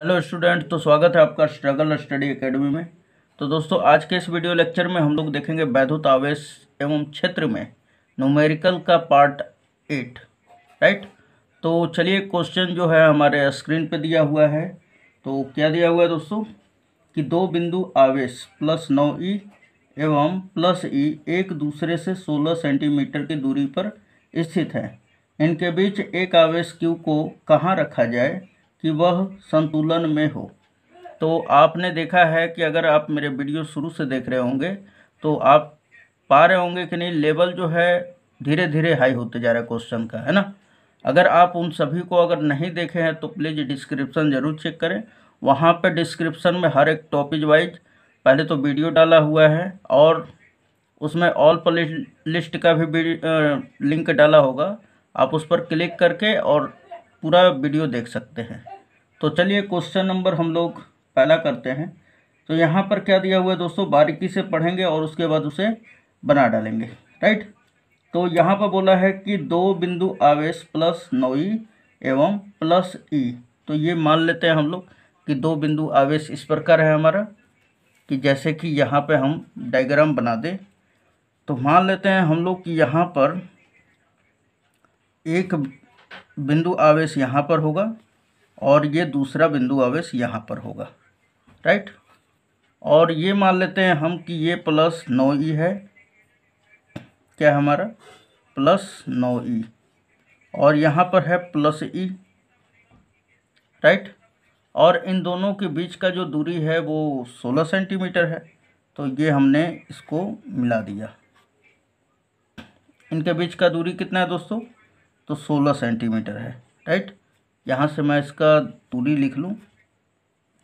Hello student, तो स्वागत है आपका स्ट्रगल स्टडी एकेडमी में। तो दोस्तों, आज के इस वीडियो लेक्चर में हम लोग देखेंगे वैद्युत आवेश एवं क्षेत्र में न्यूमेरिकल का पार्ट 8। राइट। तो चलिए, क्वेश्चन जो है हमारे स्क्रीन पे दिया हुआ है। तो क्या दिया हुआ है दोस्तों कि दो बिंदु आवेश +9e एवं +e एक दूसरे से 16 सेंटीमीटर की दूरी पर स्थित हैं। इनके बीच एक आवेश Q को कहाँ रखा जाए कि वह संतुलन में हो। तो आपने देखा है कि अगर आप मेरे वीडियो शुरू से देख रहे होंगे तो आप पा रहे होंगे कि नहीं, लेवल जो है धीरे धीरे हाई होते जा रहा है क्वेश्चन का, है ना। अगर आप उन सभी को अगर नहीं देखे हैं तो प्लीज़ डिस्क्रिप्शन ज़रूर चेक करें। वहाँ पे डिस्क्रिप्शन में हर एक टॉपिक वाइज पहले तो वीडियो डाला हुआ है और उसमें ऑल प्ले लिस्ट का भी लिंक डाला होगा। आप उस पर क्लिक करके और पूरा वीडियो देख सकते हैं। तो चलिए, क्वेश्चन नंबर हम लोग पहला करते हैं। तो यहाँ पर क्या दिया हुआ है दोस्तों, बारीकी से पढ़ेंगे और उसके बाद उसे बना डालेंगे। राइट। तो यहाँ पर बोला है कि दो बिंदु आवेश +9e एवं +e। तो ये मान लेते हैं हम लोग कि दो बिंदु आवेश इस प्रकार है हमारा, कि जैसे कि यहाँ पे हम डायग्राम बना दें। तो मान लेते हैं हम लोग कि यहाँ पर एक बिंदु आवेश यहाँ पर होगा और ये दूसरा बिंदु आवेश यहाँ पर होगा। राइट। और ये मान लेते हैं हम कि ये +9e है, क्या हमारा +9e, और यहाँ पर है +e। राइट। और इन दोनों के बीच का जो दूरी है वो 16 सेंटीमीटर है। तो ये हमने इसको मिला दिया। इनके बीच का दूरी कितना है दोस्तों, तो 16 सेंटीमीटर है। राइट। यहाँ से मैं इसका दूरी लिख लूँ,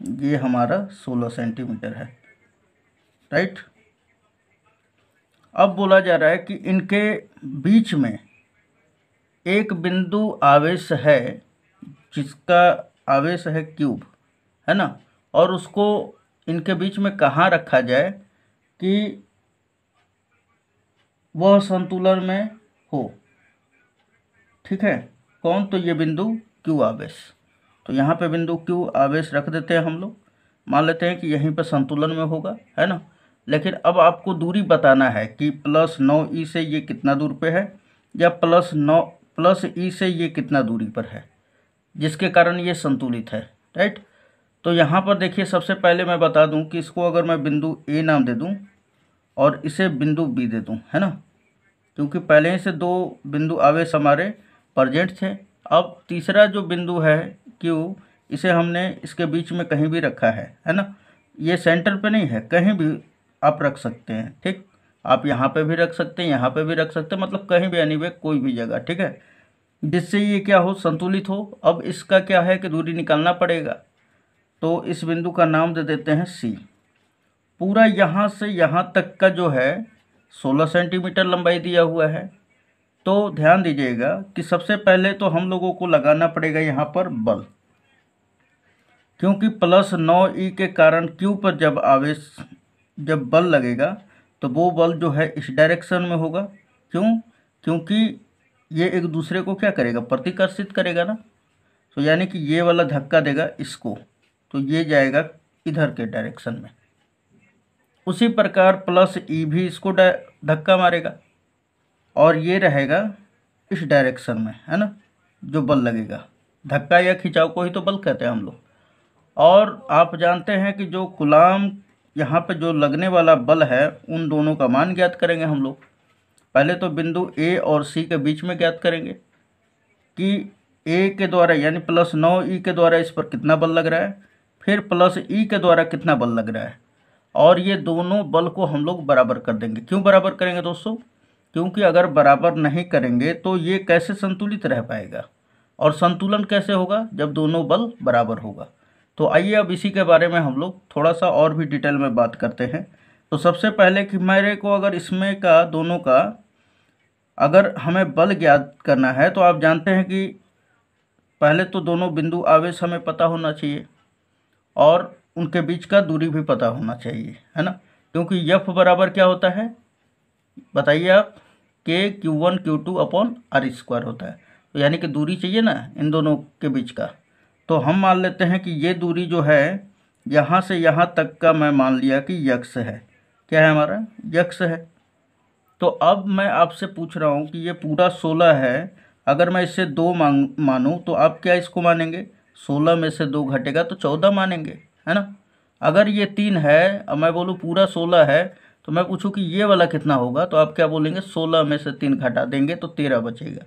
ये हमारा 16 सेंटीमीटर है। राइट। अब बोला जा रहा है कि इनके बीच में एक बिंदु आवेश है जिसका आवेश है क्यूब, है ना। और उसको इनके बीच में कहाँ रखा जाए कि वह संतुलन में हो। ठीक है। कौन, तो ये बिंदु क्यू आवेश। तो यहाँ पे बिंदु क्यू आवेश रख देते हैं हम लोग। मान लेते हैं कि यहीं पर संतुलन में होगा, है ना। लेकिन अब आपको दूरी बताना है कि +9e से ये कितना दूर पे है, या +e से ये कितना दूरी पर है, जिसके कारण ये संतुलित है। राइट। तो यहाँ पर देखिए, सबसे पहले मैं बता दूँ कि इसको अगर मैं बिंदु ए नाम दे दूँ और इसे बिंदु बी दे दूँ, है ना, क्योंकि पहले ही से दो बिंदु आवेश हमारे प्रेजेंट थे। अब तीसरा जो बिंदु है क्यू, इसे हमने इसके बीच में कहीं भी रखा है ना। ये सेंटर पे नहीं है, कहीं भी आप रख सकते हैं। ठीक। आप यहाँ पे भी रख सकते हैं, यहाँ पे भी रख सकते हैं, मतलब कहीं भी, एनीवे कोई भी जगह। ठीक है। जिससे ये क्या हो, संतुलित हो। अब इसका क्या है कि दूरी निकालना पड़ेगा। तो इस बिंदु का नाम दे देते हैं सी। पूरा यहाँ से यहाँ तक का जो है 16 सेंटीमीटर लंबाई दिया हुआ है। तो ध्यान दीजिएगा कि सबसे पहले तो हम लोगों को लगाना पड़ेगा यहाँ पर बल, क्योंकि +9e के कारण क्यू पर जब बल लगेगा तो वो बल जो है इस डायरेक्शन में होगा। क्यों? क्योंकि ये एक दूसरे को क्या करेगा, प्रतिकर्षित करेगा ना। तो यानी कि ये वाला धक्का देगा इसको, तो ये जाएगा इधर के डायरेक्शन में। उसी प्रकार +e भी इसको धक्का मारेगा और ये रहेगा इस डायरेक्शन में, है ना। जो बल लगेगा, धक्का या खिंचाव को ही तो बल कहते हैं हम लोग। और आप जानते हैं कि जो कूलाम यहाँ पे जो लगने वाला बल है, उन दोनों का मान ज्ञात करेंगे हम लोग। पहले तो बिंदु ए और सी के बीच में ज्ञात करेंगे कि ए के द्वारा यानी +9e के द्वारा इस पर कितना बल लग रहा है, फिर +e के द्वारा कितना बल लग रहा है, और ये दोनों बल को हम लोग बराबर कर देंगे। क्यों बराबर करेंगे दोस्तों? क्योंकि अगर बराबर नहीं करेंगे तो ये कैसे संतुलित रह पाएगा, और संतुलन कैसे होगा जब दोनों बल बराबर होगा। तो आइए अब इसी के बारे में हम लोग थोड़ा सा और भी डिटेल में बात करते हैं। तो सबसे पहले कि मेरे को अगर इसमें का दोनों का अगर हमें बल ज्ञात करना है, तो आप जानते हैं कि पहले तो दोनों बिंदु आवेश हमें पता होना चाहिए और उनके बीच का दूरी भी पता होना चाहिए, है ना। क्योंकि F बराबर क्या होता है, बताइए आप, K Q1 Q2 upon R² होता है। तो यानी कि दूरी चाहिए ना इन दोनों के बीच का। तो हम मान लेते हैं कि ये दूरी जो है यहाँ से यहाँ तक का मैं मान लिया कि यक्स है। क्या है हमारा? यक्स है। तो अब मैं आपसे पूछ रहा हूँ कि ये पूरा 16 है, अगर मैं इससे 2 मानूँ तो आप क्या इसको मानेंगे? 16 में से 2 घटेगा तो 14 मानेंगे, है ना। अगर ये 3 है, अब मैं बोलूँ पूरा 16 है, तो मैं पूछूँ कि ये वाला कितना होगा, तो आप क्या बोलेंगे? 16 में से 3 घटा देंगे तो 13 बचेगा।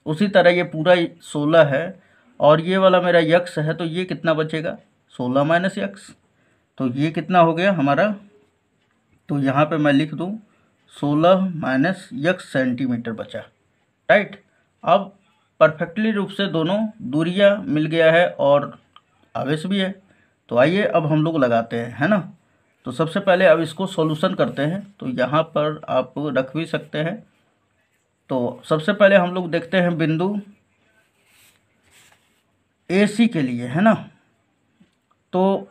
उसी तरह ये पूरा 16 है और ये वाला मेरा यक्स है, तो ये कितना बचेगा? 16 माइनस यक्स। तो ये कितना हो गया हमारा? तो यहाँ पे मैं लिख दूँ 16 माइनस यक्स सेंटीमीटर बचा, राइट। अब परफेक्टली रूप से दोनों दूरियाँ मिल गया है और आवेश भी है। तो आइए अब हम लोग लगाते हैं, है ना। तो सबसे पहले अब इसको सॉल्यूशन करते हैं। तो यहाँ पर आप रख भी सकते हैं। तो सबसे पहले हम लोग देखते हैं बिंदु ए सी के लिए, है ना। तो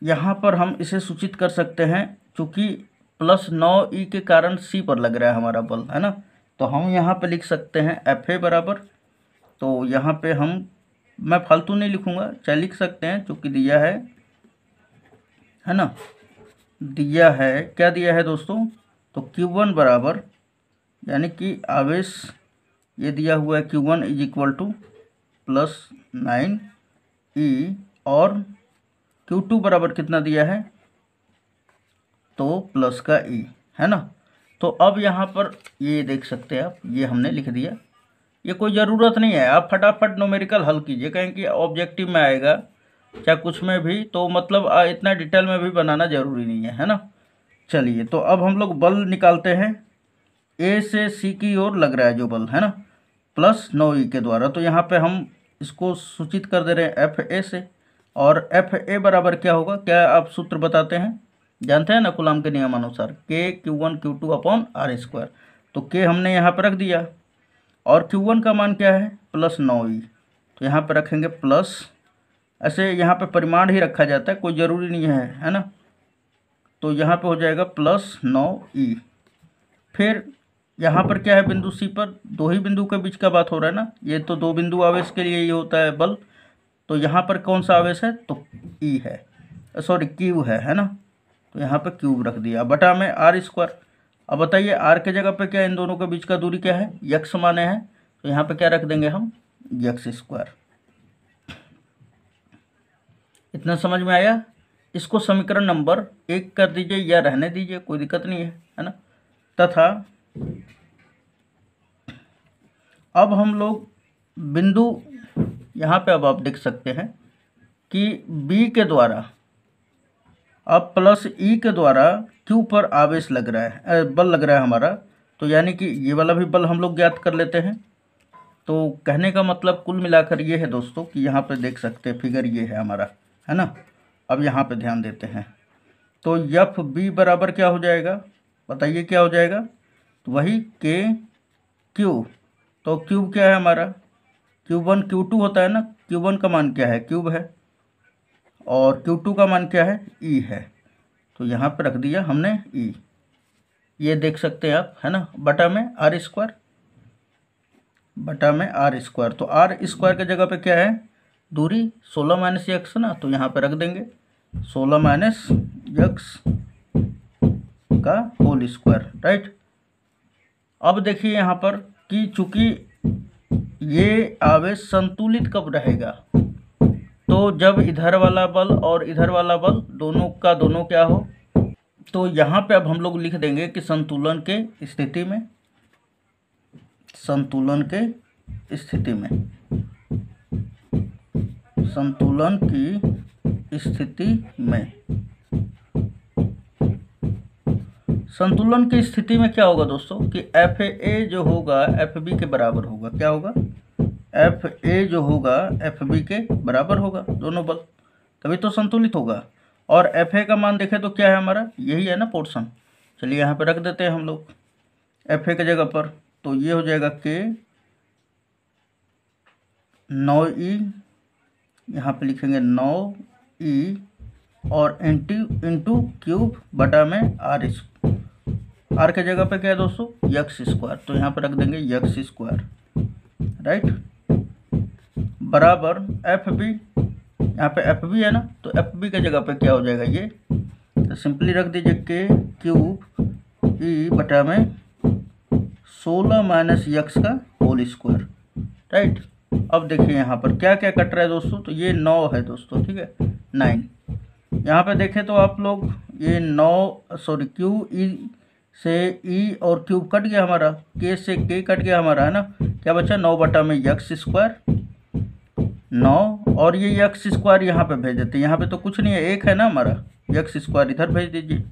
यहाँ पर हम इसे सूचित कर सकते हैं, चूँकि +9 के कारण सी पर लग रहा है हमारा बल, है ना। तो हम यहाँ पे लिख सकते हैं एफ ए बराबर, तो यहाँ पे मैं फालतू नहीं लिखूँगा, चाहे लिख सकते हैं, चूँकि दिया है ना। दिया है, क्या दिया है दोस्तों? तो Q1 बराबर, यानी कि आवेश ये दिया हुआ है Q1 is equal to +9E और Q2 बराबर कितना दिया है? तो प्लस का E, है ना। तो अब यहाँ पर ये देख सकते हैं आप, ये हमने लिख दिया। ये कोई ज़रूरत नहीं है, आप फटाफट न्यूमेरिकल हल कीजिए, कहें कि ऑब्जेक्टिव में आएगा चाहे कुछ में भी, तो मतलब इतना डिटेल में भी बनाना ज़रूरी नहीं है ना। चलिए, तो अब हम लोग बल निकालते हैं। ए से सी की ओर लग रहा है जो बल, है ना, +9E के द्वारा। तो यहाँ पे हम इसको सूचित कर दे रहे हैं एफ ए से, और एफ ए बराबर क्या होगा? क्या आप सूत्र बताते हैं? जानते हैं ना, कूलॉम के नियमानुसार K Q1 Q2 upon R²। तो K हमने यहाँ पर रख दिया, और Q1 का मान क्या है? +9E। तो यहाँ पर रखेंगे प्लस, ऐसे यहाँ पे परिमाण ही रखा जाता है, कोई ज़रूरी नहीं है ना। तो यहाँ पे हो जाएगा +9E। फिर यहाँ पर क्या है? बिंदु सी पर 2 ही बिंदु के बीच का बात हो रहा है ना, ये तो 2 बिंदु आवेश के लिए ये होता है बल। तो यहाँ पर कौन सा आवेश है? तो E है, सॉरी Q है ना। तो यहाँ पे क्यूब रख दिया, बटा में R²। अब बताइए R के जगह पे क्या इन दोनों के बीच का दूरी क्या है? यक्स माने हैं, तो यहाँ पे क्या रख देंगे हम? यक्स²। इतना समझ में आया? इसको समीकरण नंबर 1 कर दीजिए या रहने दीजिए, कोई दिक्कत नहीं है ना। तथा अब हम लोग बिंदु यहाँ पे अब आप देख सकते हैं कि B के द्वारा अब +E के द्वारा Q पर आवेश लग रहा है, बल लग रहा है हमारा। तो यानी कि ये वाला भी बल हम लोग ज्ञात कर लेते हैं। तो कहने का मतलब कुल मिलाकर ये है दोस्तों कि यहाँ पे देख सकते हैं फिगर ये है हमारा, है ना। अब यहाँ पे ध्यान देते हैं, तो एफ बी बराबर क्या हो जाएगा? बताइए क्या हो जाएगा? तो वही के क्यू। तो क्यूब क्या है हमारा? Q1 Q2 होता है ना, Q1 का मान क्या है? क्यूब है, और Q2 का मान क्या है? E है। तो यहाँ पे रख दिया हमने E, ये देख सकते हैं आप, है ना, बटा में R², बटा में R²। तो R² के जगह पे क्या है? दूरी 16 माइनस यक्स ना, तो यहाँ पे रख देंगे 16 माइनस यक्स का होल स्क्वायर, राइट। अब देखिए यहाँ पर कि चूंकि ये आवेश संतुलित कब रहेगा? तो जब इधर वाला बल और इधर वाला बल दोनों का दोनों क्या हो। तो यहाँ पे अब हम लोग लिख देंगे कि संतुलन के स्थिति में, संतुलन के स्थिति में, संतुलन की स्थिति में, संतुलन की स्थिति में क्या होगा दोस्तों कि एफ ए जो होगा एफ बी के बराबर होगा। क्या होगा? एफ ए जो होगा एफ बी के बराबर होगा, दोनों बल, तभी तो संतुलित होगा। और एफ ए का मान देखें तो क्या है हमारा? यही है ना पोर्शन। चलिए यहाँ पे रख देते हैं हम लोग एफ ए के जगह पर। तो ये हो जाएगा के 9E, यहाँ पे लिखेंगे 9E और इंटू क्यूब बटा में R के जगह पे क्या है दोस्तों? यक्स²। तो यहाँ पे रख देंगे यक्स², राइट, बराबर एफ बी यहाँ पे एफ बी है ना, तो एफ बी की जगह पे क्या हो जाएगा ये, तो सिंपली रख दीजिए के क्यूब ई बटा में 16 माइनस यक्स का होल स्क्वायर, राइट। अब देखिए यहाँ पर क्या क्या कट रहा है दोस्तों, तो ये 9 है दोस्तों, ठीक है 9। यहाँ पे देखें तो आप लोग ये 9 सॉरी क्यू ई से ई और क्यूब कट गया हमारा, के से के कट गया हमारा, है ना। क्या बचा 9 बटा में यक्स स्क्वायर 9, और ये यक्स स्क्वायर यहाँ पे भेज देते हैं, यहाँ पे तो कुछ नहीं है, एक है ना हमारा, यक्स स्क्वायर इधर भेज दीजिए।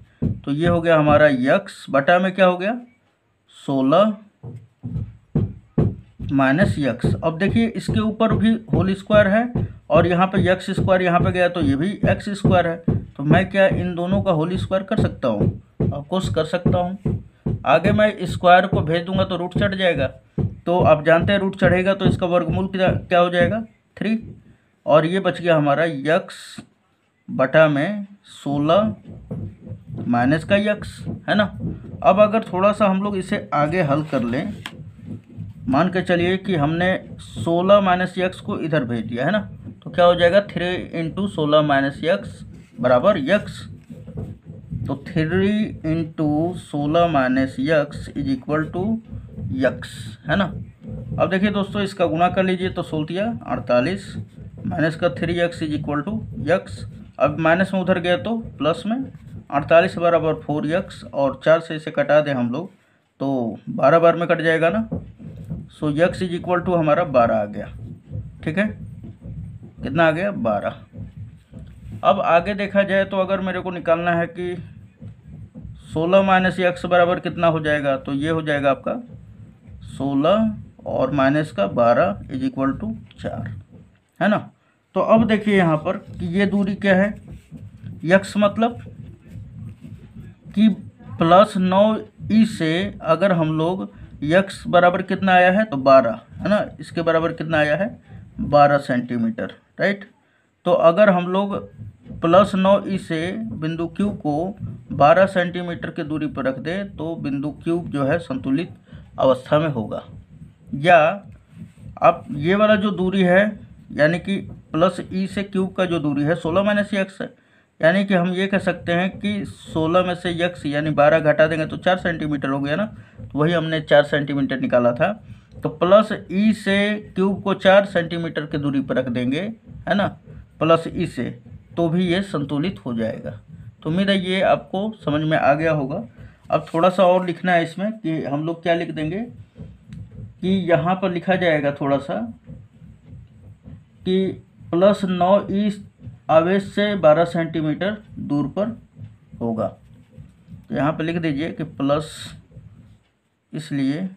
तो ये हो गया हमारा यक्स बटा में क्या हो गया 16 माइनस यक्स। अब देखिए इसके ऊपर भी होल स्क्वायर है और यहाँ पे यक्स स्क्वायर यहाँ पे गया तो ये भी एक्स स्क्वायर है, तो मैं क्या इन दोनों का होल स्क्वायर कर सकता हूँ, ऑफकोर्स कर सकता हूँ। आगे मैं स्क्वायर को भेज दूंगा तो रूट चढ़ जाएगा, तो आप जानते हैं रूट चढ़ेगा तो इसका वर्गमूल क्या हो जाएगा 3, और ये बच गया हमारा यक्स बटा में 16 माइनस का यक्स, है ना। अब अगर थोड़ा सा हम लोग इसे आगे हल कर लें, मान के चलिए कि हमने 16 माइनस यक्स को इधर भेज दिया, है ना, तो क्या हो जाएगा 3 इंटू 16 माइनस यक्स बराबर यक्स, तो 3 into 16 minus x is equal to x, है ना। अब देखिए दोस्तों इसका गुणा कर लीजिए, तो 16 48 माइनस का 3x is equal to x. अब माइनस में उधर गया तो प्लस में 48 बराबर 4x, और 4 से इसे कटा दें हम लोग तो 12 बार में कट जाएगा ना, सो यक्स इज इक्वल टू हमारा 12 आ गया, ठीक है। कितना आ गया 12। अब आगे देखा जाए तो अगर मेरे को निकालना है कि 16 माइनस यक्स बराबर कितना हो जाएगा, तो ये हो जाएगा आपका 16 और माइनस का 12 इज इक्वल टू 4, है ना। तो अब देखिए यहाँ पर कि ये दूरी क्या है, यक्स मतलब कि प्लस 9 से अगर हम लोग यक्स बराबर कितना आया है तो 12, है ना, इसके बराबर कितना आया है 12 सेंटीमीटर, राइट। तो अगर हम लोग प्लस 9 से बिंदु क्यू को 12 सेंटीमीटर की दूरी पर रख दें तो बिंदु क्यूब जो है संतुलित अवस्था में होगा। या अब ये वाला जो दूरी है यानी कि प्लस ई से क्यूब का जो दूरी है 16 माइनस यक्स है, यानी कि हम ये कह सकते हैं कि 16 में से यक्स यानी 12 घटा देंगे तो 4 सेंटीमीटर हो गया ना, तो वही हमने 4 सेंटीमीटर निकाला था। तो प्लस ई से क्यूब को 4 सेंटीमीटर की दूरी पर रख देंगे, है ना, प्लस ई से, तो भी ये संतुलित हो जाएगा। तो उम्मीद है ये आपको समझ में आ गया होगा। अब थोड़ा सा और लिखना है इसमें कि हम लोग क्या लिख देंगे कि यहाँ पर लिखा जाएगा थोड़ा सा कि प्लस 9 आवेश से 12 सेंटीमीटर दूर पर होगा। तो यहाँ पर लिख दीजिए कि प्लस, इसलिए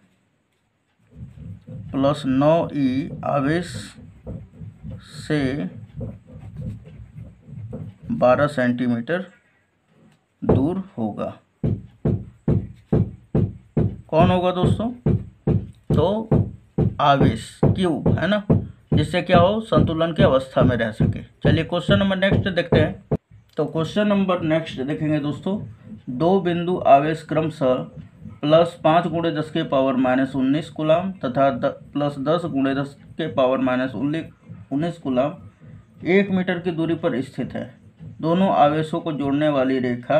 प्लस 9 आवेश से 12 सेंटीमीटर दूर होगा। कौन होगा दोस्तों, तो आवेश क्यूब, है ना, जिससे क्या हो संतुलन की अवस्था में रह सके। चलिए क्वेश्चन नंबर नेक्स्ट देखते हैं। तो क्वेश्चन नंबर नेक्स्ट देखेंगे दोस्तों, दो बिंदु आवेश क्रमशः प्लस 5 गुणे 10 के पावर माइनस 19 कूलाम तथा प्लस 10 गुणे 10 के पावर माइनस 19 कूलाम 1 मीटर की दूरी पर स्थित है। दोनों आवेशों को जोड़ने वाली रेखा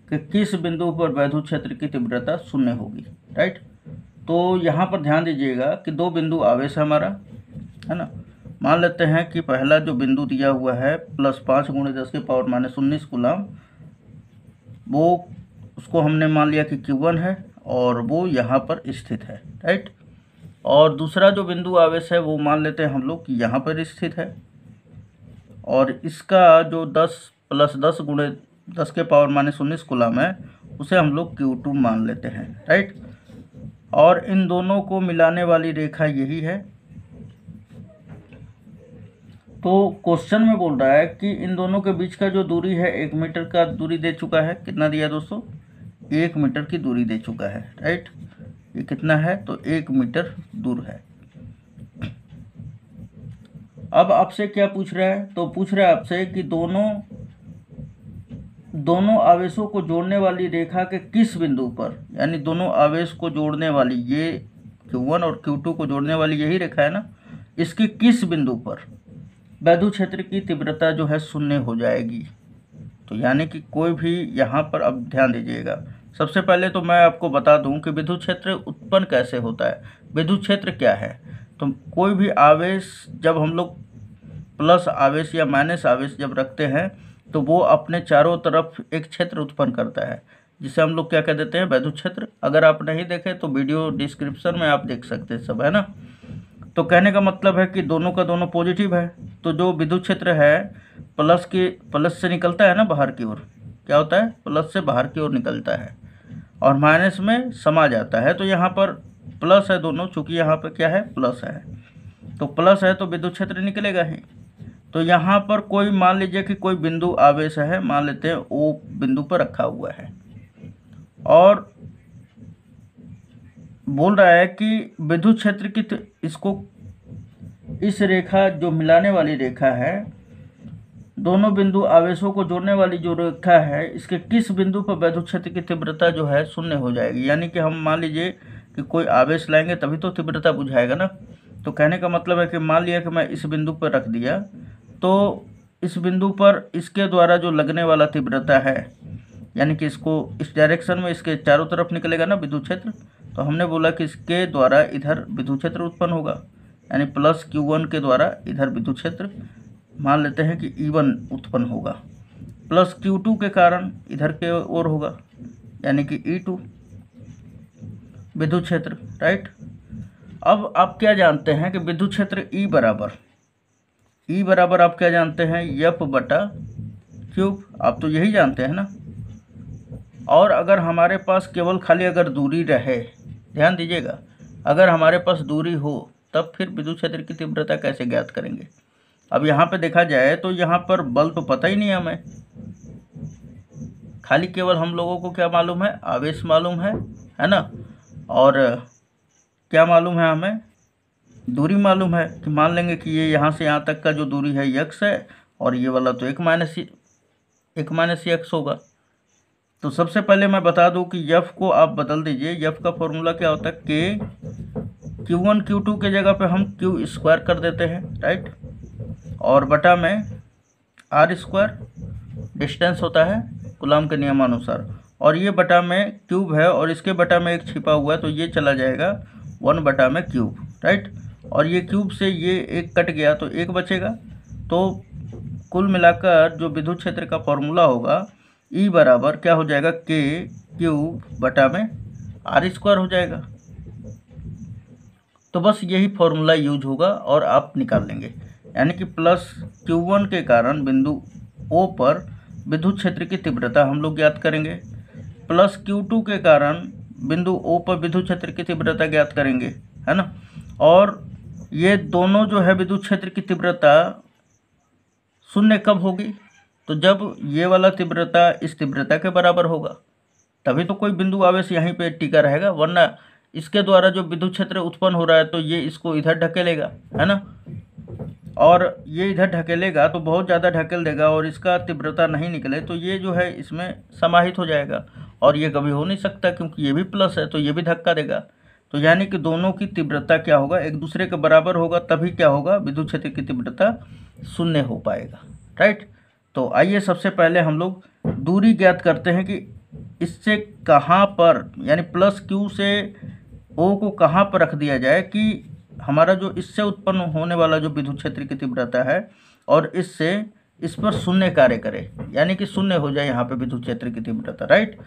के किस बिंदु पर वैद्युत क्षेत्र की तीव्रता 0 होगी, राइट। तो यहाँ पर ध्यान दीजिएगा कि दो बिंदु आवेश है हमारा, है ना। मान लेते हैं कि पहला जो बिंदु दिया हुआ है प्लस 5 गुणे 10 के पावर माइनस 19 कूलाम, वो उसको हमने मान लिया कि Q1 है और वो यहाँ पर स्थित है, राइट। और दूसरा जो बिंदु आवेश है वो मान लेते हैं हम लोग कि यहाँ पर स्थित है, और इसका जो 10 प्लस 10 गुणे 10 के पावर माइनस 19 कूलाम है उसे हम लोग Q2 मान लेते हैं, राइट। और इन दोनों को मिलाने वाली रेखा यही है। तो क्वेश्चन में बोल रहा है कि इन दोनों के बीच का जो दूरी है 1 मीटर का दूरी दे चुका है। कितना दिया दोस्तों, 1 मीटर की दूरी दे चुका है, राइट। ये कितना है, तो 1 मीटर दूर है। अब आपसे क्या पूछ रहा है, तो पूछ रहा है आपसे कि दोनों आवेशों को जोड़ने वाली रेखा के किस बिंदु पर, यानी दोनों आवेश को जोड़ने वाली, ये Q1 और Q2 को जोड़ने वाली यही रेखा है ना, इसकी किस बिंदु पर वैद्युत क्षेत्र की तीव्रता जो है शून्य हो जाएगी। तो यानी कि कोई भी यहाँ पर, अब ध्यान दीजिएगा, सबसे पहले तो मैं आपको बता दूं कि विद्युत क्षेत्र उत्पन्न कैसे होता है। विद्युत क्षेत्र क्या है? तो कोई भी आवेश जब हम लोग प्लस आवेश या माइनस आवेश जब रखते हैं तो वो अपने चारों तरफ एक क्षेत्र उत्पन्न करता है, जिसे हम लोग क्या कह देते हैं? वैद्युत क्षेत्र। अगर आप नहीं देखें तो वीडियो डिस्क्रिप्शन में आप देख सकते हैं सब, है ना। तो कहने का मतलब है कि दोनों का दोनों पॉजिटिव है। तो जो विद्युत क्षेत्र है प्लस से निकलता है ना बाहर की ओर, क्या होता है? प्लस से बाहर की ओर निकलता है और माइनस में समा जाता है। तो यहाँ पर प्लस है दोनों, चूंकि यहाँ पर क्या है? प्लस है, तो प्लस है तो विद्युत क्षेत्र निकलेगा ही। तो यहाँ पर कोई मान लीजिए कि कोई बिंदु आवेश है, मान लेते हैं ओ बिंदु पर रखा हुआ है और बोल रहा है कि विद्युत क्षेत्र की इसको इस रेखा जो मिलाने वाली रेखा है, दोनों बिंदु आवेशों को जोड़ने वाली जो रेखा है, इसके किस बिंदु पर वैद्युत क्षेत्र की तीव्रता जो है शून्य हो जाएगी। यानी कि हम मान लीजिए कि कोई आवेश लाएंगे तभी तो तीव्रता बुझाएगा ना। तो कहने का मतलब है कि मान लिया कि मैं इस बिंदु पर रख दिया, तो इस बिंदु पर इसके द्वारा जो लगने वाला तीव्रता है, यानी कि इसको इस डायरेक्शन में इसके चारों तरफ निकलेगा ना विद्युत क्षेत्र, तो हमने बोला कि इसके द्वारा इधर विद्युत क्षेत्र उत्पन्न होगा, यानी प्लस Q1 के द्वारा इधर विद्युत क्षेत्र मान लेते हैं कि E1 उत्पन्न होगा, प्लस Q2 के कारण इधर के ओर होगा, यानी कि E2 विद्युत क्षेत्र, राइट। अब आप क्या जानते हैं कि विद्युत क्षेत्र E बराबर आप क्या जानते हैं? F बटा क्यूब। आप तो यही जानते हैं ना। और अगर हमारे पास केवल खाली अगर दूरी रहे, ध्यान दीजिएगा, अगर हमारे पास दूरी हो तब फिर विद्युत क्षेत्र की तीव्रता कैसे ज्ञात करेंगे? अब यहाँ पे देखा जाए तो यहाँ पर बल तो पता ही नहीं है हमें, खाली केवल हम लोगों को क्या मालूम है? आवेश मालूम है ना। और क्या मालूम है हमें? दूरी मालूम है कि मान लेंगे कि ये यहाँ से यहाँ तक का जो दूरी है x है और ये वाला तो एक माइनस x होगा। तो सबसे पहले मैं बता दूं कि f को आप बदल दीजिए। f का फॉर्मूला क्या होता है? k Q1 Q2 के जगह पे हम Q स्क्वायर कर देते हैं, राइट, और बटा में R स्क्वायर डिस्टेंस होता है कूलॉम के नियमानुसार, और ये बटा में क्यूब है और इसके बटा में एक छिपा हुआ है, तो ये चला जाएगा 1 बटा में क्यूब, राइट। और ये क्यूब से ये एक कट गया तो एक बचेगा। तो कुल मिलाकर जो विद्युत क्षेत्र का फॉर्मूला होगा E बराबर क्या हो जाएगा? K क्यूब बटा में R स्क्वायर हो जाएगा। तो बस यही फॉर्मूला यूज होगा और आप निकाल लेंगे, यानी कि प्लस Q1 के कारण बिंदु O पर विद्युत क्षेत्र की तीव्रता हम लोग ज्ञात करेंगे, प्लस Q2 के कारण बिंदु O पर विद्युत क्षेत्र की तीव्रता ज्ञात करेंगे, है ना। और ये दोनों जो है विद्युत क्षेत्र की तीव्रता शून्य कब होगी? तो जब ये वाला तीव्रता इस तीव्रता के बराबर होगा, तभी तो कोई बिंदु आवेश यहीं पे टिका रहेगा, वरना इसके द्वारा जो विद्युत क्षेत्र उत्पन्न हो रहा है तो ये इसको इधर ढकेलेगा, है ना। और ये इधर ढकेलेगा तो बहुत ज़्यादा ढकेल देगा और इसका तीव्रता नहीं निकले तो ये जो है इसमें समाहित हो जाएगा, और ये कभी हो नहीं सकता क्योंकि ये भी प्लस है तो ये भी धक्का देगा। तो यानी कि दोनों की तीव्रता क्या होगा? एक दूसरे के बराबर होगा, तभी क्या होगा? विद्युत क्षेत्र की तीव्रता शून्य हो पाएगा, राइट। तो आइए सबसे पहले हम लोग दूरी ज्ञात करते हैं कि इससे कहाँ पर, यानी प्लस Q से O को कहाँ पर रख दिया जाए कि हमारा जो इससे उत्पन्न होने वाला जो विद्युत क्षेत्र की तीव्रता है और इससे इस पर शून्य कार्य करे, यानी कि शून्य हो जाए यहाँ पे विद्युत क्षेत्र की तीव्रता, राइट।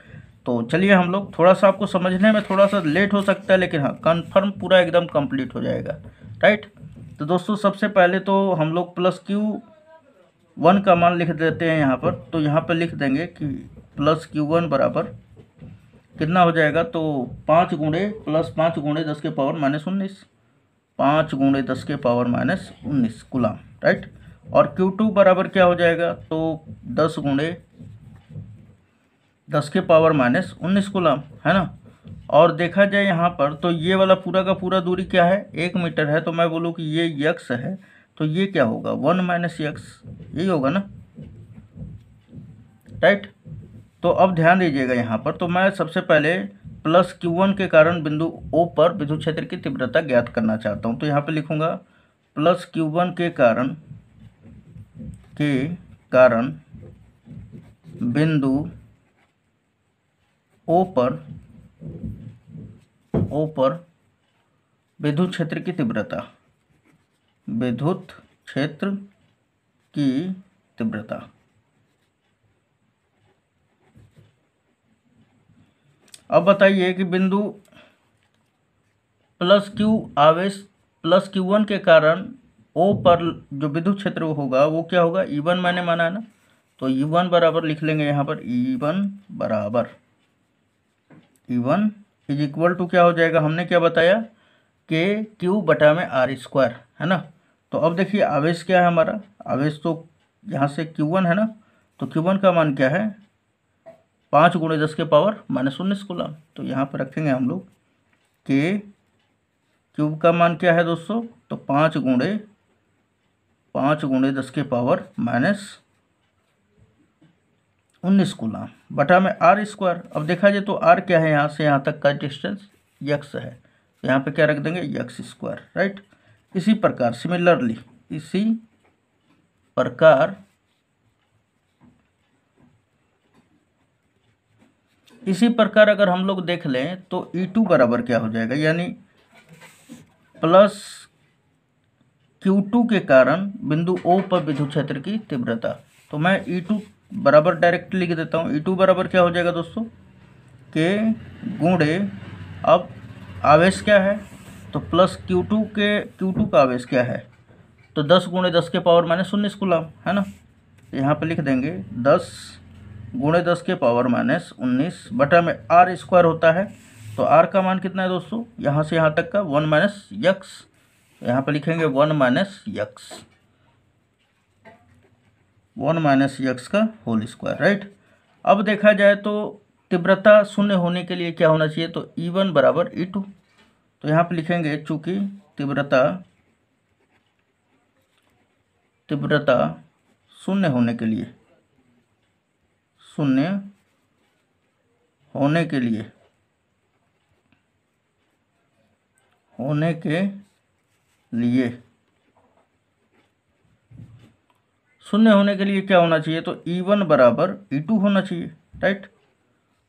तो चलिए हम लोग, थोड़ा सा आपको समझने में थोड़ा सा लेट हो सकता है, लेकिन हाँ कन्फर्म पूरा एकदम कंप्लीट हो जाएगा, राइट। तो दोस्तों सबसे पहले तो हम लोग प्लस Q1 का मान लिख देते हैं यहाँ पर। तो यहाँ पर लिख देंगे कि प्लस Q1 बराबर कितना हो जाएगा? तो 5 गुणे प्लस 5 गुणे 10 के पावर -19, 5 गुणे 10 के पावर -19 कूलॉम, राइट। और Q2 बराबर क्या हो जाएगा? तो 10 गुणे 10 के पावर -19 कूलॉम, है ना। और देखा जाए यहाँ पर तो ये वाला पूरा का पूरा दूरी क्या है? 1 मीटर है, तो मैं बोलूँ कि ये x है, तो ये क्या होगा? 1 - x, यही होगा ना, राइट। तो अब ध्यान दीजिएगा यहाँ पर, तो मैं सबसे पहले प्लस Q1 के कारण बिंदु O पर विद्युत क्षेत्र की तीव्रता ज्ञात करना चाहता हूँ। तो यहाँ पे लिखूँगा प्लस Q1 के कारण के कारण बिंदु ओ पर विद्युत क्षेत्र की तीव्रता, विद्युत क्षेत्र की तीव्रता। अब बताइए कि बिंदु प्लस क्यू आवेश प्लस Q1 के कारण O पर जो विद्युत क्षेत्र होगा वो क्या होगा, E1 मैंने माना है ना, तो E1 बराबर लिख लेंगे यहाँ पर, E1 इज इक्वल टू क्या हो जाएगा, हमने क्या बताया कि Q बटा में R² है ना। तो अब देखिए आवेश क्या है हमारा, आवेश तो यहाँ से Q1 है ना, तो Q1 का मान क्या है, 5 × 10⁻⁻19 कूलम। तो यहाँ पर रखेंगे हम लोग कि क्यूब का मान क्या है दोस्तों, तो 5 × 10⁻⁻19 कूलम बटा में R²। अब देखा जाए तो R क्या है, यहाँ से यहाँ तक का डिस्टेंस x है, तो यहाँ पे क्या रख देंगे x², राइट। इसी प्रकार सिमिलरली, इसी प्रकार अगर हम लोग देख लें तो E2 बराबर क्या हो जाएगा, यानी प्लस Q2 के कारण बिंदु O पर विद्युत क्षेत्र की तीव्रता। तो मैं E2 बराबर डायरेक्ट लिख देता हूँ। E2 बराबर क्या हो जाएगा दोस्तों, के गुणे, अब आवेश क्या है, तो प्लस Q2 का आवेश क्या है, तो 10 × 10⁻⁻19 कूलम है ना। तो यहाँ पे लिख देंगे 10 × 10⁻⁻19 बटा में R² होता है। तो R का मान कितना है दोस्तों, यहाँ से यहाँ तक का 1 - x, यहाँ पे लिखेंगे 1 - x का होल स्क्वायर, राइट। अब देखा जाए तो तीव्रता शून्य होने के लिए क्या होना चाहिए, तो E1 बराबर E2। तो यहाँ पे लिखेंगे चूंकि तीव्रता शून्य होने के लिए क्या होना चाहिए, तो E1 बराबर E2 होना चाहिए, राइट।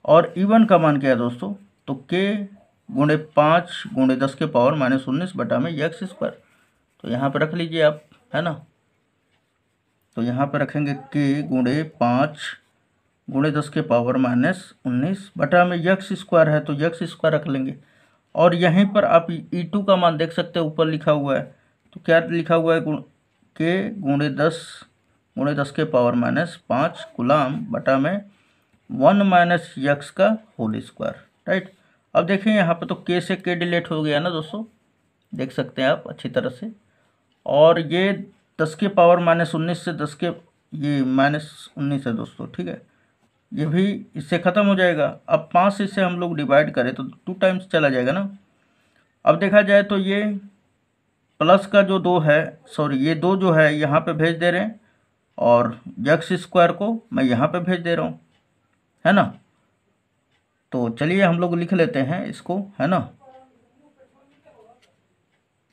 और E1 का मान क्या है दोस्तों, तो k गुणे 5 × 10⁻⁻19 बटा में x²। तो यहाँ पर रख लीजिए आप, है ना। तो यहाँ पर रखेंगे k गुणे 5 × 10⁻⁻19 बटा में x² है, तो x² रख लेंगे। और यहीं पर आप E2 का मान देख सकते हैं, ऊपर लिखा हुआ है, तो क्या लिखा हुआ है, k गुणे 10 × 10⁻⁻5 कूलम बटा में 1 - x का होल स्क्वायर, राइट। अब देखिए यहाँ पे तो k से k डिलीट हो गया ना दोस्तों, देख सकते हैं आप अच्छी तरह से। और ये 10⁻⁻19 से ये -19 है दोस्तों, ठीक है, ये भी इससे ख़त्म हो जाएगा। अब 5 से इसे हम लोग डिवाइड करें तो 2 टाइम्स चला जाएगा ना। अब देखा जाए तो ये प्लस का जो 2 है, सॉरी ये 2 जो है यहाँ पे भेज दे रहे हैं, और x² को मैं यहाँ पे भेज दे रहा हूँ, है ना। तो चलिए हम लोग लिख लेते हैं इसको, है ना।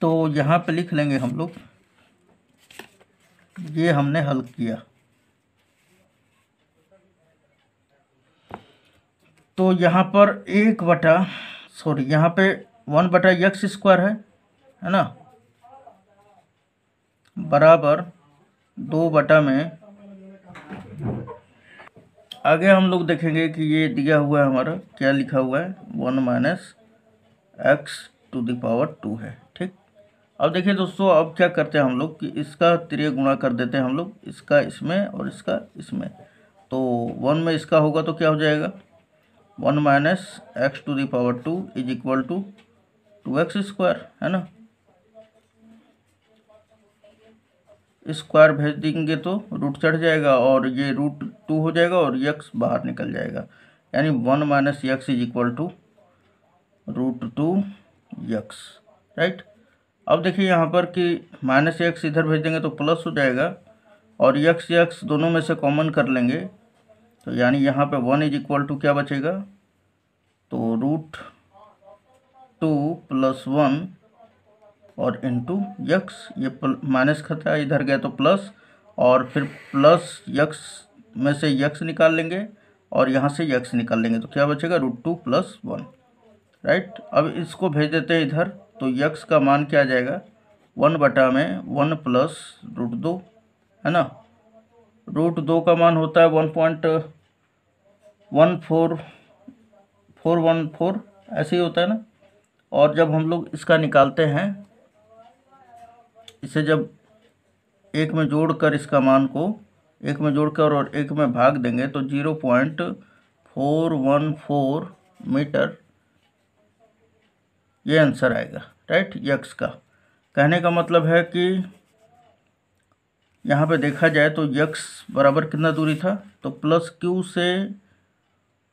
तो यहाँ पे लिख लेंगे हम लोग, ये हमने हल किया। तो यहाँ पर यहाँ पे 1/x² है ना, बराबर 2 बटा में, आगे हम लोग देखेंगे कि ये दिया हुआ है हमारा, क्या लिखा हुआ है, 1 - x² है, ठीक। अब देखिए दोस्तों, अब क्या करते हैं हम लोग कि इसका तिर्य गुणा कर देते हैं हम लोग, इसका इसमें और इसका इसमें। तो 1 में इसका होगा तो क्या हो जाएगा, 1 - x² is equal to 2x², है ना। स्क्वायर भेज देंगे तो रूट चढ़ जाएगा, और ये √2 हो जाएगा, और x बाहर निकल जाएगा, यानी 1 - x is equal to √2x, right. अब देखिए यहाँ पर कि -x इधर भेज देंगे तो प्लस हो जाएगा, और x दोनों में से कॉमन कर लेंगे, तो यानी यहाँ पे 1 इज इक्वल टू क्या बचेगा, तो √2 + 1 और इंटू x, ये माइनस खता इधर गया तो प्लस, और फिर प्लस यक्स में से यक्स निकाल लेंगे और यहाँ से यक्स निकाल लेंगे, तो क्या बचेगा √2 + 1, राइट। अब इसको भेज देते हैं इधर, तो यक्स का मान क्या आ जाएगा 1/1 + √2, है ना। √2 का मान होता है 1.14414, ऐसे ही होता है ना। और जब हम लोग इसका निकालते हैं, इसे जब एक में जोड़कर इसका मान को एक में जोड़कर और एक में भाग देंगे तो 0.414 मीटर ये आंसर आएगा, राइट। यक्स का कहने का मतलब है कि यहाँ पे देखा जाए तो यक्स बराबर कितना दूरी था, तो प्लस क्यू से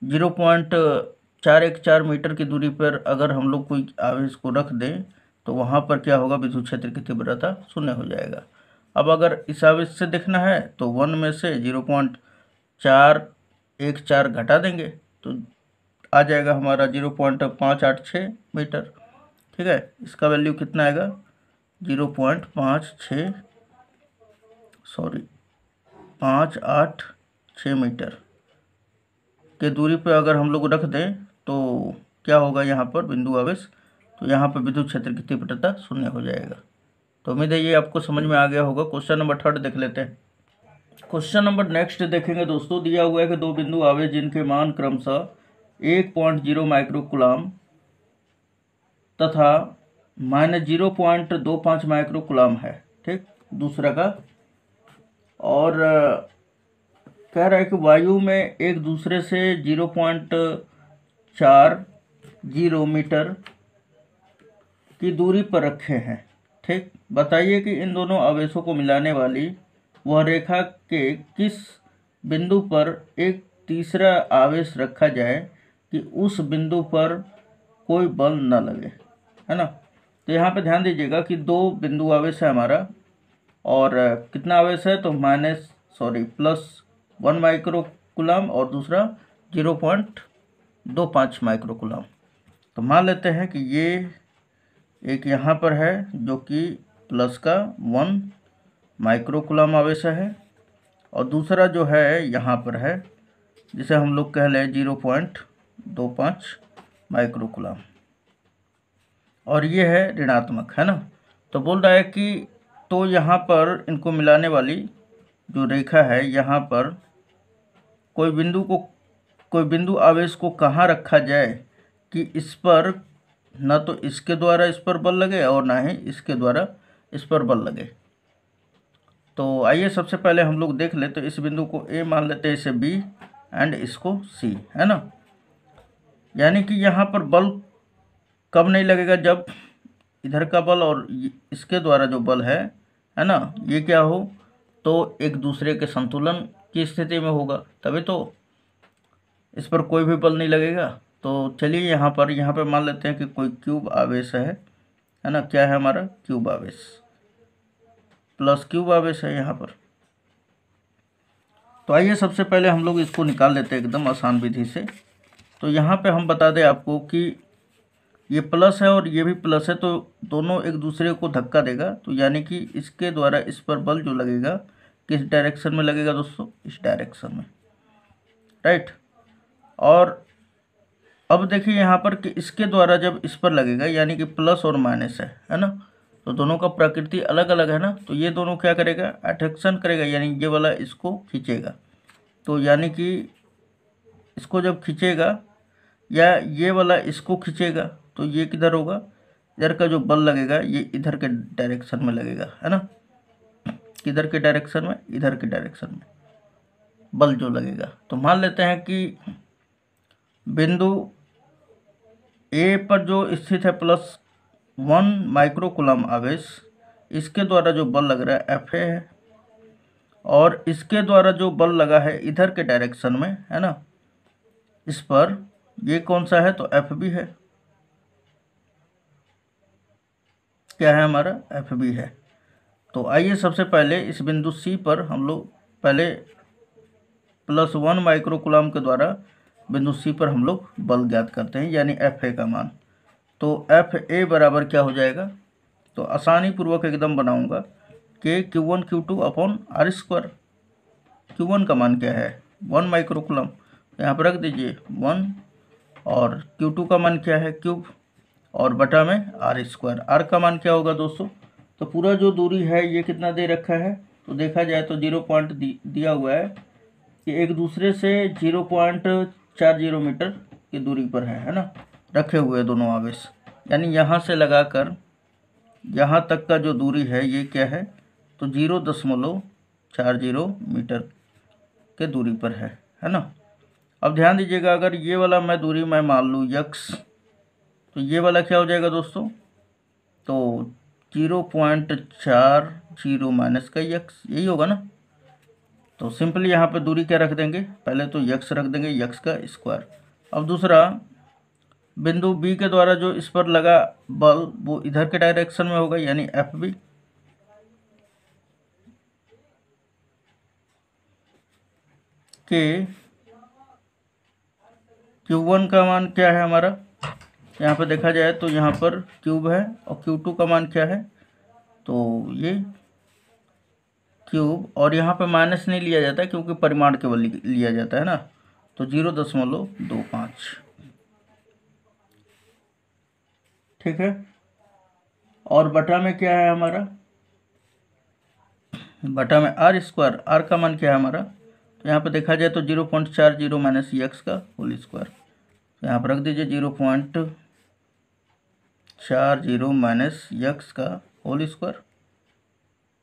0.414 मीटर की दूरी पर अगर हम लोग कोई आवेश को रख दें तो वहाँ पर क्या होगा, विद्युत क्षेत्र की तीव्रता 0 हो जाएगा। अब अगर इस आवेश से देखना है तो 1 में से 0.414 घटा देंगे तो आ जाएगा हमारा 0.586 मीटर, ठीक है। इसका वैल्यू कितना आएगा 586 मीटर के दूरी पे अगर हम लोग रख दें तो क्या होगा यहाँ पर बिंदु आवेश, तो यहाँ पर विद्युत क्षेत्र की तीव्रता 0 हो जाएगा। तो उम्मीद है ये आपको समझ में आ गया होगा। क्वेश्चन नंबर 3 देख लेते हैं। क्वेश्चन नंबर नेक्स्ट देखेंगे दोस्तों। दिया हुआ है कि दो बिंदु आवेश जिनके मान क्रमशः 1.0 माइक्रोकूलाम तथा -0.25 माइक्रोकूलाम है, ठीक, दूसरा का। और कह रहा है कि वायु में एक दूसरे से 0.40 मीटर की दूरी पर रखे हैं, ठीक। बताइए कि इन दोनों आवेशों को मिलाने वाली वह रेखा के किस बिंदु पर एक तीसरा आवेश रखा जाए कि उस बिंदु पर कोई बल न लगे, है ना। तो यहाँ पे ध्यान दीजिएगा कि दो बिंदु आवेश है हमारा, और कितना आवेश है तो +1 माइक्रोकूलाम और दूसरा 0.25 माइक्रोकूलाम। तो मान लेते हैं कि ये एक यहाँ पर है जो कि प्लस का 1 माइक्रोकूलाम आवेश है, और दूसरा जो है यहाँ पर है जिसे हम लोग कह लें 0.25 माइक्रोकूलाम, और ये है ऋणात्मक, है ना। तो बोल रहा है कि तो यहाँ पर इनको मिलाने वाली जो रेखा है, यहाँ पर कोई बिंदु आवेश को कहाँ रखा जाए कि इस पर न तो इसके द्वारा इस पर बल लगे और ना ही इसके द्वारा इस पर बल लगे। तो आइए सबसे पहले हम लोग देख ले, तो इस बिंदु को ए मान लेते हैं, इसे बी एंड इसको सी, है ना। यानी कि यहाँ पर बल कब नहीं लगेगा, जब इधर का बल और इसके द्वारा जो बल है ना, ये क्या हो तो एक दूसरे के संतुलन की स्थिति में होगा, तभी तो इस पर कोई भी बल नहीं लगेगा। तो चलिए यहाँ पर मान लेते हैं कि कोई क्यूब आवेश है ना। क्या है हमारा क्यूब आवेश, प्लस क्यूब आवेश है यहाँ पर। तो आइए सबसे पहले हम लोग इसको निकाल लेते हैं एकदम आसान विधि से। तो यहाँ पे हम बता दें आपको कि ये प्लस है और ये भी प्लस है, तो दोनों एक दूसरे को धक्का देगा, तो यानी कि इसके द्वारा इस पर बल जो लगेगा किस डायरेक्शन में लगेगा दोस्तों, इस डायरेक्शन में, राइट। और अब देखिए यहाँ पर कि इसके द्वारा जब इस पर लगेगा, यानी कि प्लस और माइनस है ना, तो दोनों का प्रकृति अलग अलग है ना। तो ये दोनों क्या करेगा, अट्रैक्शन करेगा, यानी ये वाला इसको खींचेगा। तो यानी कि इसको जब खींचेगा या ये वाला इसको खींचेगा, तो ये किधर होगा, इधर का जो बल लगेगा ये इधर के डायरेक्शन में लगेगा, है ना। किधर के डायरेक्शन में, इधर के डायरेक्शन में बल जो लगेगा। तो मान लेते हैं कि बिंदु ए पर जो स्थित है +1 माइक्रोकूलाम आवेश, इसके द्वारा जो बल लग रहा है Fa है, और इसके द्वारा जो बल लगा है इधर के डायरेक्शन में, है ना, इस पर, ये कौन सा है तो Fb है। क्या है हमारा Fb है। तो आइए सबसे पहले इस बिंदु C पर हम लोग पहले +1 माइक्रोकूलाम के द्वारा बिंदु C पर हम लोग बल ज्ञात करते हैं, यानी Fa का मान। तो Fa बराबर क्या हो जाएगा, तो आसानी पूर्वक एकदम बनाऊंगा के Q1 Q2 upon are square. Q1 का मान क्या है 1 माइक्रोकूलम, यहाँ पर रख दीजिए 1, और Q2 का मान क्या है क्यूब, और बटा में आर स्क्वायर। आर का मान क्या होगा दोस्तों, तो पूरा जो दूरी है ये कितना दे रखा है, तो देखा जाए तो 0 पॉइंट दिया हुआ है कि एक दूसरे से 0.40 मीटर की दूरी पर है ना, रखे हुए दोनों आवेश। यानी यहाँ से लगाकर यहाँ तक का जो दूरी है ये क्या है, तो 0.40 मीटर के दूरी पर है ना। अब ध्यान दीजिएगा, अगर ये वाला मैं दूरी मैं मान लूँ यक्स, तो ये वाला क्या हो जाएगा दोस्तों, तो 0.40 माइनस का यक्स, यही होगा ना। तो सिंपली यहाँ पे दूरी क्या रख देंगे, पहले तो यक्स रख देंगे, यक्स का स्क्वायर। अब दूसरा बिंदु बी के द्वारा जो इस पर लगा बल वो इधर के डायरेक्शन में होगा, यानी एफ बी के Q1 का मान क्या है हमारा, यहाँ पर देखा जाए तो यहाँ पर क्यूब है, और Q2 का मान क्या है, तो ये क्यूब, और यहाँ पे माइनस नहीं लिया जाता है क्योंकि परिमाण केवल लिया जाता है ना, तो 0.25, ठीक है। और बटा में क्या है हमारा, बटा में आर स्क्वायर। आर का मान क्या है हमारा, तो यहाँ पे देखा जाए तो 0.40 माइनस यक्स का होल स्क्वायर, तो यहाँ पर रख दीजिए 0.40 माइनस यक्स का होल स्क्वायर।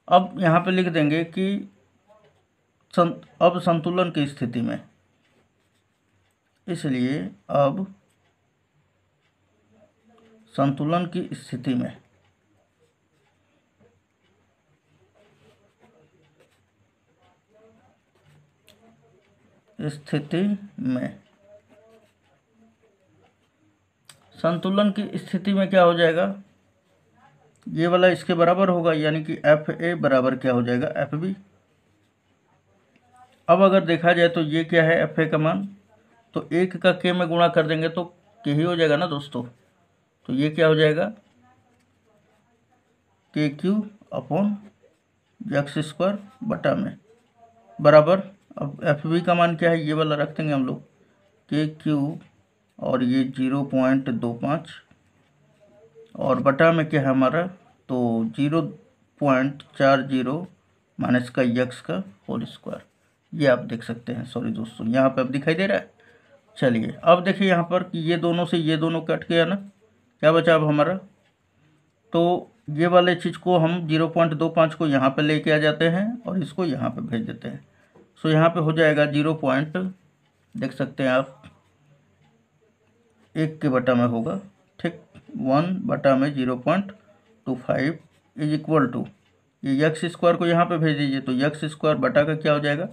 अब यहाँ पे लिख देंगे कि अब संतुलन की स्थिति में, इसलिए अब संतुलन की स्थिति में संतुलन की स्थिति में क्या हो जाएगा, ये वाला इसके बराबर होगा, यानी कि एफ ए बराबर क्या हो जाएगा एफ बी। अब अगर देखा जाए तो ये क्या है एफ ए का मान, तो 1 का के में गुणा कर देंगे तो के ही हो जाएगा ना दोस्तों, तो ये क्या हो जाएगा के क्यू अपॉन यक्स स्क्वायर बटा में बराबर। अब एफ बी का मान क्या है, ये वाला रख देंगे हम लोग के क्यू, और ये 0.25, और बटा में क्या है हमारा, तो 0.40 माइनस का यक्स का होल स्क्वायर। ये आप देख सकते हैं, सॉरी दोस्तों यहाँ पे अब दिखाई दे रहा है। चलिए अब देखिए यहाँ पर कि ये दोनों से ये दोनों कट गया ना, क्या बचा अब हमारा, तो ये वाले चीज़ को हम 0.25 को यहाँ पे लेके आ जाते हैं और इसको यहाँ पे भेज देते हैं। सो यहाँ पे हो जाएगा 0. देख सकते हैं आप 1 के बटा में होगा, ठीक, 1 बटा में 0.25 इज इक्वल टू, ये यक्स स्क्वायर को यहाँ पे भेज दीजिए, तो यक्स स्क्वायर बटा का क्या हो जाएगा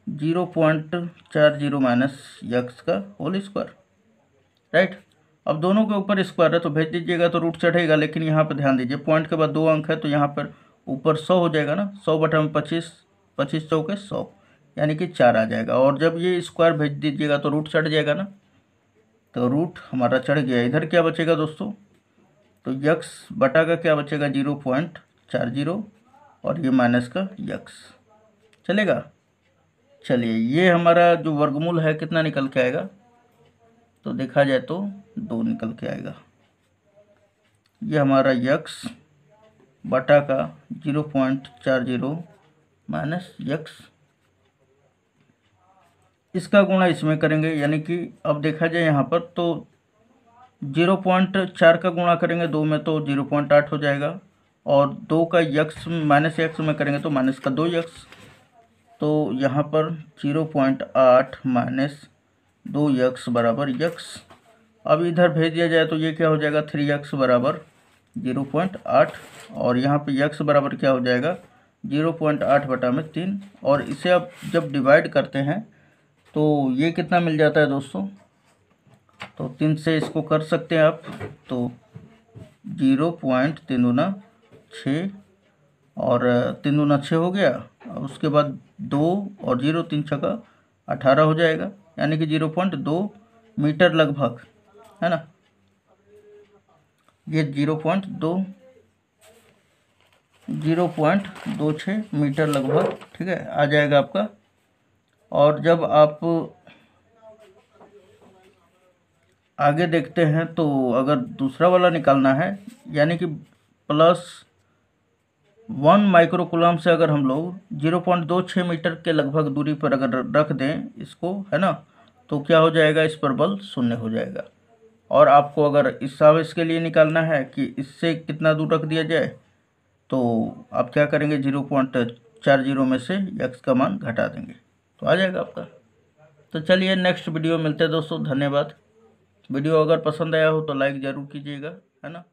0.40 माइनस यक्स का होल स्क्वायर, राइट। अब दोनों के ऊपर स्क्वायर है तो भेज दीजिएगा तो रूट चढ़ेगा, लेकिन यहाँ पर ध्यान दीजिए पॉइंट के बाद 2 अंक है तो यहाँ पर ऊपर 100 हो जाएगा ना, 100 बटा में 25, 25 चौके 100, यानी कि 4 आ जाएगा। और जब ये स्क्वायर भेज दीजिएगा तो रूट चढ़ जाएगा ना, तो रूट हमारा चढ़ गया। इधर क्या बचेगा दोस्तों, तो यक्स बटा का क्या बचेगा 0.40, और ये माइनस का यक्स, चलेगा। चलिए ये हमारा जो वर्गमूल है कितना निकल के आएगा, तो देखा जाए तो 2 निकल के आएगा। ये हमारा यक्स बटा का 0.40 माइनस यक्स, इसका गुणा इसमें करेंगे, यानी कि अब देखा जाए यहाँ पर तो 0.4 का गुणा करेंगे 2 में तो 0.8 हो जाएगा, और 2 का यक्स माइनस यक्स में करेंगे तो माइनस का 2 यक्स, तो यहाँ पर 0.8 माइनस 2 यक्स बराबर यक्स। अब इधर भेज दिया जाए तो ये क्या हो जाएगा 3x बराबर 0.8, और यहाँ पे यक्स बराबर क्या हो जाएगा 0.8 बटा में 3, और इसे अब जब डिवाइड करते हैं तो ये कितना मिल जाता है दोस्तों, तो 3 से इसको कर सकते हैं आप, तो 0.3 दूना 6, और 3 दूना 6 हो गया। अब उसके बाद 2 और 0 3 छक्का 18 हो जाएगा, यानी कि 0.2 मीटर लगभग, है ना। ये 0.2 0.26 मीटर लगभग, ठीक है, आ जाएगा आपका। और जब आप आगे देखते हैं तो अगर दूसरा वाला निकालना है, यानी कि +1 माइक्रोकुलम से अगर हम लोग 0.26 मीटर के लगभग दूरी पर अगर रख दें इसको, है ना, तो क्या हो जाएगा, इस पर बल शून्य हो जाएगा। और आपको अगर इस आवेश के लिए निकालना है कि इससे कितना दूर रख दिया जाए, तो आप क्या करेंगे, 0.40 में से x का मान घटा देंगे तो आ जाएगा आपका। तो चलिए नेक्स्ट वीडियो मिलते हैं दोस्तों, धन्यवाद। वीडियो अगर पसंद आया हो तो लाइक ज़रूर कीजिएगा, है ना।